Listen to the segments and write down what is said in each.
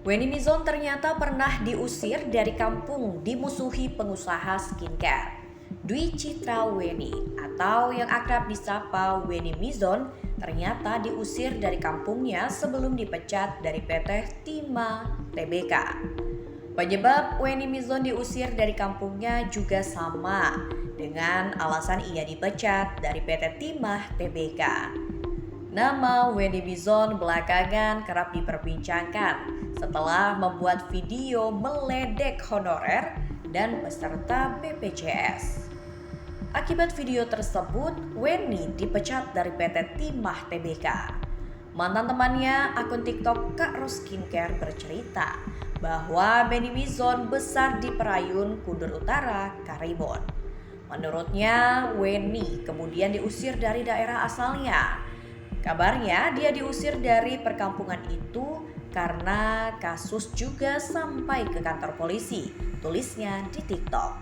Weni Mizon ternyata pernah diusir dari kampung dimusuhi pengusaha skincare. Dwi Citra Weni atau yang akrab disapa Weni Mizon ternyata diusir dari kampungnya sebelum dipecat dari PT Timah Tbk. Penyebab Weni Mizon diusir dari kampungnya juga sama dengan alasan ia dipecat dari PT Timah Tbk. Nama Weni Mizon belakangan kerap diperbincangkan setelah membuat video meledek honorer dan peserta BPJS. Akibat video tersebut, Weni dipecat dari PT Timah Tbk. Mantan temannya, akun TikTok Kak Ros Skincare bercerita bahwa Weni Mizon besar di Perayun, Kudur Utara, Karimun. Menurutnya, Weni kemudian diusir dari daerah asalnya. Kabarnya dia diusir dari perkampungan itu karena kasus juga sampai ke kantor polisi, tulisnya di TikTok.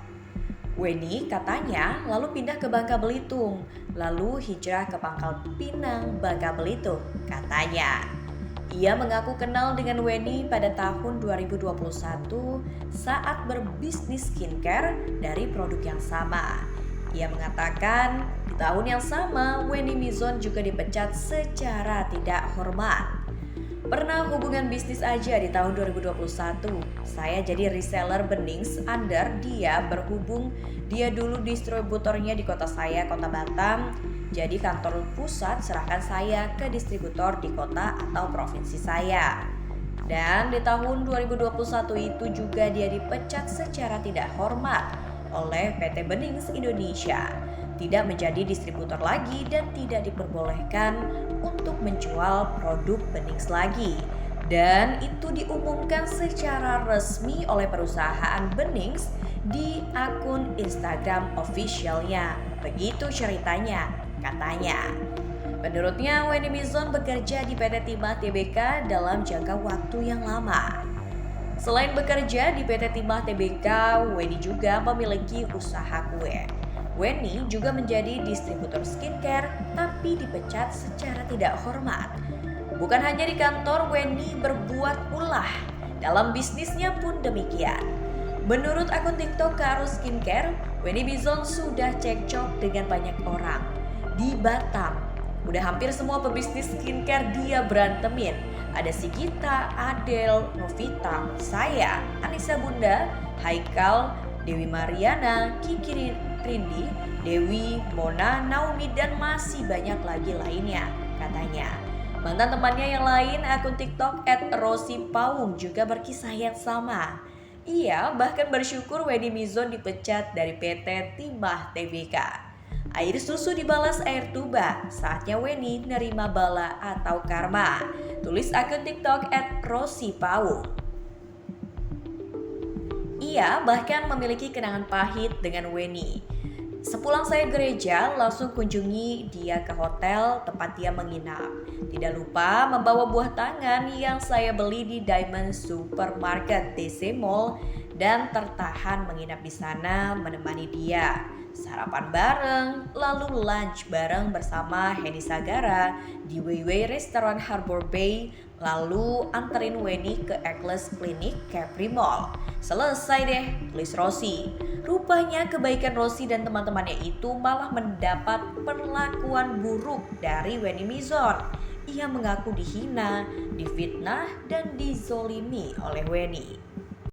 Weni katanya lalu pindah ke Bangka Belitung, lalu hijrah ke Pangkal Pinang, Bangka Belitung, katanya. Ia mengaku kenal dengan Weni pada tahun 2021 saat berbisnis skincare dari produk yang sama. Ia mengatakan di tahun yang sama Weni Mizon juga dipecat secara tidak hormat. Pernah hubungan bisnis aja di tahun 2021. Saya jadi reseller Benings under dia berhubung dia dulu distributornya di kota saya, Kota Batam. Jadi kantor pusat serahkan saya ke distributor di kota atau provinsi saya. Dan di tahun 2021 itu juga dia dipecat secara tidak hormat oleh PT Benings Indonesia, tidak menjadi distributor lagi dan tidak diperbolehkan untuk menjual produk Benings lagi. Dan itu diumumkan secara resmi oleh perusahaan Benings di akun Instagram officialnya. Begitu ceritanya, katanya. Menurutnya, Weni Mizon bekerja di PT Timah Tbk dalam jangka waktu yang lama. Selain bekerja di PT Timah Tbk, Weni juga memiliki usaha kue. Weni juga menjadi distributor skincare tapi dipecat secara tidak hormat. Bukan hanya di kantor, Weni berbuat ulah. Dalam bisnisnya pun demikian. Menurut akun TikTok Kak Ros Skincare, Weni Mizon sudah cekcok dengan banyak orang. Di Batam, udah hampir semua pebisnis skincare dia berantemin. Ada si Gita, Adele, Novita, saya, Anissa Bunda, Haikal, Dewi Mariana, Kiki Rindi, Dewi, Mona, Naomi, dan masih banyak lagi lainnya, katanya. Mantan temannya yang lain, akun TikTok @rosipawung juga berkisah yang sama. Ia bahkan bersyukur Weni Mizon dipecat dari PT Timah Tbk. Air susu dibalas air tuba, saatnya Weni nerima bala atau karma. Tulis akun TikTok @rosipawung. Ia bahkan memiliki kenangan pahit dengan Weni. Sepulang saya gereja, langsung kunjungi dia ke hotel tempat dia menginap. Tidak lupa membawa buah tangan yang saya beli di Diamond Supermarket DC Mall dan tertahan menginap di sana menemani dia. Sarapan bareng, lalu lunch bareng bersama Henny Sagara di Weiwei Restaurant Harbor Bay, lalu anterin Weni ke Eggles Clinic Capri Mall. Selesai deh, tulis Rosi. Rupanya kebaikan Rosi dan teman-temannya itu malah mendapat perlakuan buruk dari Weni Mizon. Ia mengaku dihina, difitnah, dan dizolimi oleh Weni.